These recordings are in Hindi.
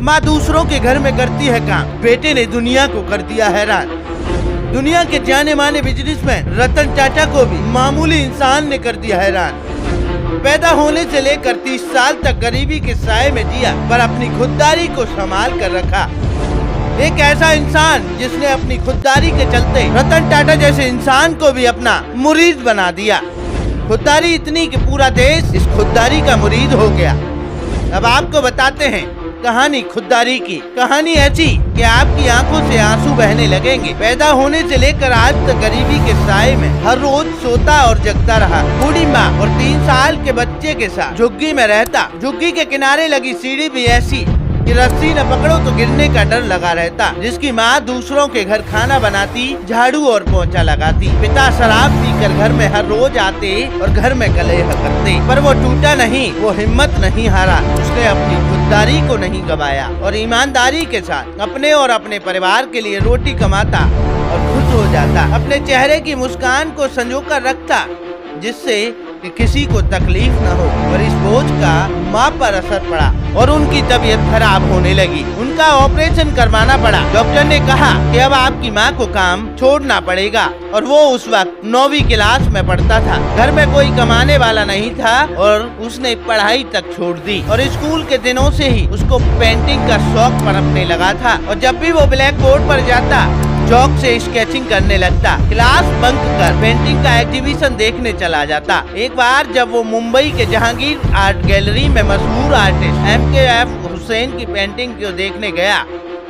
माँ दूसरों के घर में करती है काम, बेटे ने दुनिया को कर दिया हैरान। दुनिया के जाने माने बिजनेसमैन रतन टाटा को भी मामूली इंसान ने कर दिया हैरान। पैदा होने से लेकर 30 साल तक गरीबी के साए में जिया, पर अपनी खुददारी को संभाल कर रखा। एक ऐसा इंसान जिसने अपनी खुददारी के चलते रतन टाटा जैसे इंसान को भी अपना मुरीद बना दिया। खुददारी इतनी कि पूरा देश इस खुददारी का मुरीद हो गया। अब आपको बताते हैं कहानी खुददारी की। कहानी ऐसी कि आपकी आंखों से आंसू बहने लगेंगे। पैदा होने से लेकर आज तक गरीबी के साए में हर रोज सोता और जगता रहा। बूढ़ी माँ और 3 साल के बच्चे के साथ झुग्गी में रहता। झुग्गी के किनारे लगी सीढ़ी भी ऐसी कि रस्सी न पकड़ो तो गिरने का डर लगा रहता। जिसकी माँ दूसरों के घर खाना बनाती, झाड़ू और पोंछा लगाती। पिता शराब पीकर घर में हर रोज आते और घर में कलह करते, पर वो टूटा नहीं, वो हिम्मत नहीं हारा। उसने अपनी खुददारी को नहीं गवाया और ईमानदारी के साथ अपने और अपने परिवार के लिए रोटी कमाता और खुश हो जाता। अपने चेहरे की मुस्कान को संजोकर रखता, जिससे कि किसी को तकलीफ न हो। पर इस बोझ का माँ पर असर पड़ा और उनकी तबीयत खराब होने लगी। उनका ऑपरेशन करवाना पड़ा। डॉक्टर ने कहा कि अब आपकी माँ को काम छोड़ना पड़ेगा और वो उस वक्त 9वीं क्लास में पढ़ता था। घर में कोई कमाने वाला नहीं था और उसने पढ़ाई तक छोड़ दी। और स्कूल के दिनों से ही उसको पेंटिंग का शौक पनपने लगा था और जब भी वो ब्लैक बोर्ड पर जाता चौक से स्केचिंग करने लगता। क्लास बंक कर पेंटिंग का एग्जीबिशन देखने चला जाता। एक बार जब वो मुंबई के जहांगीर आर्ट गैलरी में मशहूर आर्टिस्ट MKF हुसैन की पेंटिंग को देखने गया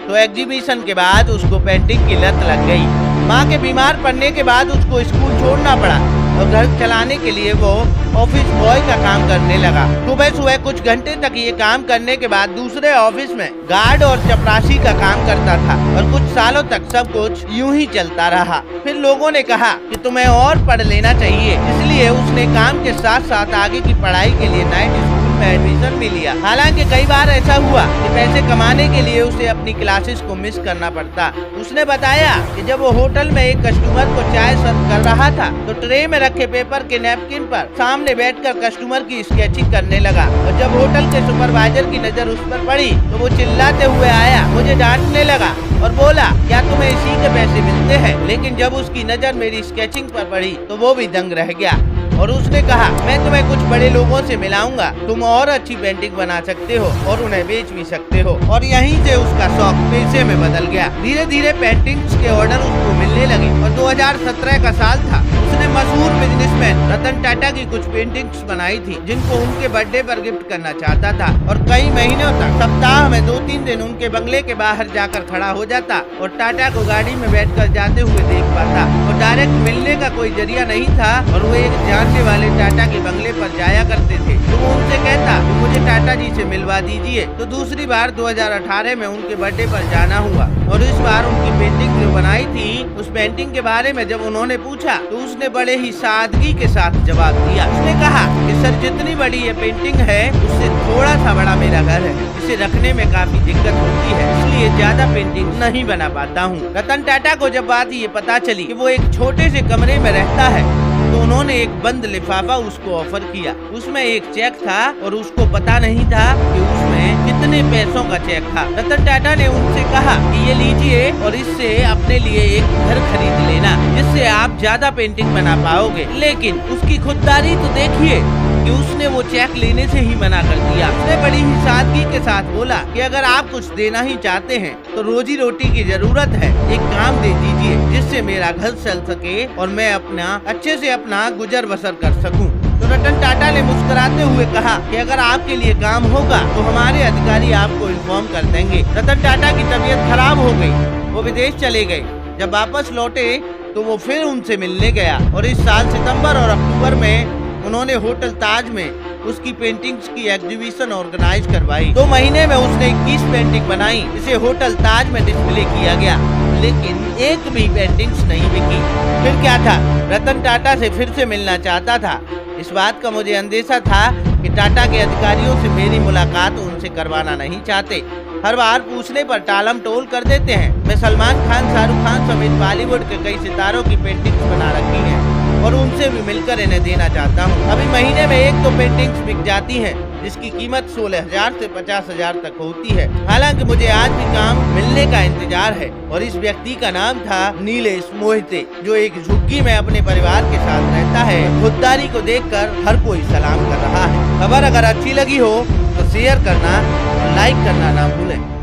तो एग्जीबिशन के बाद उसको पेंटिंग की लत लग गई। माँ के बीमार पड़ने के बाद उसको स्कूल छोड़ना पड़ा और घर चलाने के लिए वो ऑफिस बॉय का काम करने लगा। सुबह सुबह कुछ घंटे तक ये काम करने के बाद दूसरे ऑफिस में गार्ड और चपरासी का काम करता था और कुछ सालों तक सब कुछ यूं ही चलता रहा। फिर लोगों ने कहा कि तुम्हें और पढ़ लेना चाहिए, इसलिए उसने काम के साथ साथ आगे की पढ़ाई के लिए नाइट स्कूल में एडमिशन भी लिया। हालांकि कई बार ऐसा हुआ कि पैसे कमाने के लिए उसे अपनी क्लासेस को मिस करना पड़ता। उसने बताया कि जब वो होटल में एक कस्टमर को चाय सर्व कर रहा था तो ट्रे में रखे पेपर के नैपकिन पर सामने बैठकर कस्टमर की स्केचिंग करने लगा और जब होटल के सुपरवाइजर की नजर उस पर पड़ी तो वो चिल्लाते हुए आया, मुझे डांटने लगा और बोला, क्या तुम्हें इसी के पैसे मिलते हैं? लेकिन जब उसकी नजर मेरी स्केचिंग पर पड़ी तो वो भी दंग रह गया और उसने कहा, मैं तुम्हें कुछ बड़े लोगों से मिलाऊंगा, तुम और अच्छी पेंटिंग बना सकते हो और उन्हें बेच भी सकते हो। और यहीं से उसका शौक पैसे में बदल गया। धीरे धीरे पेंटिंग्स के ऑर्डर उसको मिलने लगे और 2017 का साल था। उसने मशहूर बिजनेसमैन रतन टाटा की कुछ पेंटिंग्स बनाई थी जिनको उनके बर्थडे पर गिफ्ट करना चाहता था और कई महीनों तक सप्ताह में 2-3 दिन उनके बंगले के बाहर जाकर खड़ा हो जाता और टाटा को गाड़ी में बैठकर जाते हुए देख पाता। और डायरेक्ट मिलने का कोई जरिया नहीं था और वो एक जानने वाले टाटा के बंगले पर जाया करते थे तो वो उनसे कहता कि मुझे टाटा जी से मिलवा दीजिए। तो दूसरी बार 2018 में उनके बर्थडे पर जाना हुआ और इस बार उनकी पेंटिंग जो बनाई थी उस पेंटिंग के बारे में जब उन्होंने पूछा तो उसने बड़े ही सादगी के साथ जवाब दिया। उसने कहा कि सर, जितनी बड़ी ये पेंटिंग है उससे थोड़ा सा बड़ा मेरा घर है, इसे रखने में काफी दिक्कत होती है, इसलिए ज्यादा पेंटिंग नहीं बना पाता हूँ। रतन टाटा को जब बात ये पता चली कि वो एक छोटे से कमरे में रहता है तो उन्होंने एक बंद लिफाफा उसको ऑफर किया। उसमें एक चेक था और उसको पता नहीं था कि उसमें कितने पैसों का चेक था। रतन टाटा ने उनसे कहा कि ये लीजिए और इससे अपने लिए एक घर खरीद लेना जिससे आप ज्यादा पेंटिंग बना पाओगे। लेकिन उसकी खुददारी तो देखिए कि उसने वो चेक लेने से ही मना कर दिया। उसने बड़ी ही सादगी के साथ बोला कि अगर आप कुछ देना ही चाहते हैं तो रोजी रोटी की जरूरत है, एक काम दे दीजिए जिससे मेरा घर चल सके और मैं अपना अच्छे से अपना गुजर बसर कर सकूं। तो रतन टाटा ने मुस्कुराते हुए कहा कि अगर आपके लिए काम होगा तो हमारे अधिकारी आपको इन्फॉर्म कर देंगे। रतन टाटा की तबीयत खराब हो गई, वो विदेश चले गए। जब वापस लौटे तो वो फिर उनसे मिलने गया और इस साल सितंबर और अक्टूबर में उन्होंने होटल ताज में उसकी पेंटिंग्स की एग्जीबिशन ऑर्गेनाइज करवाई। 2 महीने में उसने 21 पेंटिंग बनाई, इसे होटल ताज में डिस्प्ले किया गया, लेकिन एक भी पेंटिंग्स नहीं बिकी। फिर क्या था, रतन टाटा से फिर से मिलना चाहता था। इस बात का मुझे अंदेशा था कि टाटा के अधिकारियों से मेरी मुलाकात उनसे करवाना नहीं चाहते। हर बार पूछने पर टालम टोल कर देते हैं। मैं सलमान खान, शाहरुख खान समेत बॉलीवुड के कई सितारों की पेंटिंग्स बना रखी हैं और उनसे भी मिलकर इन्हें देना चाहता हूँ। अभी महीने में 1-2 पेंटिंग्स बिक जाती हैं जिसकी कीमत 16,000 से 50,000 तक होती है। हालांकि मुझे आज भी काम मिलने का इंतजार है। और इस व्यक्ति का नाम था नीलेश मोहिते, जो एक झुग्गी में अपने परिवार के साथ रहता है। खुददारी को देखकर हर कोई सलाम कर रहा है। खबर अगर अच्छी लगी हो तो शेयर करना और लाइक करना ना भूलें।